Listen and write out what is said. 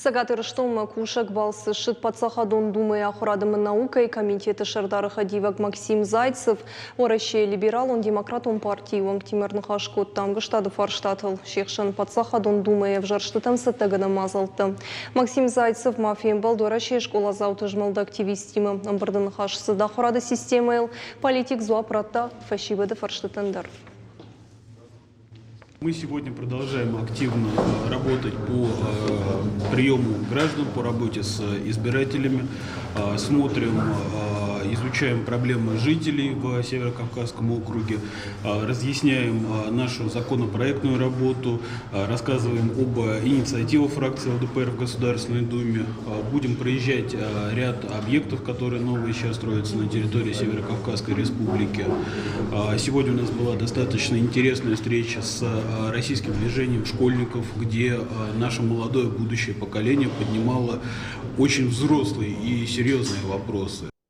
Сагатыр штома кушак балсы шит подсахадон думая охрадам наукой комитеты Шардары Хадивак Максим Зайцев, оращий либерал он демократ он партии он Тимирных Ашкот там гыштады фарштатыл шехшан подсахадон думая в жарштатам саттагана мазалты. Максим Зайцев мафиям балды оращий школа заутыжмалды активистимы амбардын хашсы да охрады системайл политик зуапратта фашибады фарштатандар. Мы сегодня продолжаем активно работать по приему граждан, по работе с избирателями, смотрим, изучаем проблемы жителей в Северокавказском округе, разъясняем нашу законопроектную работу, рассказываем об инициативах фракции ЛДПР в Государственной Думе. Будем проезжать ряд объектов, которые новые сейчас строятся на территории Северокавказской Республики. Сегодня у нас была достаточно интересная встреча с российским движением школьников, где наше молодое будущее поколение поднимало очень взрослые и серьезные вопросы.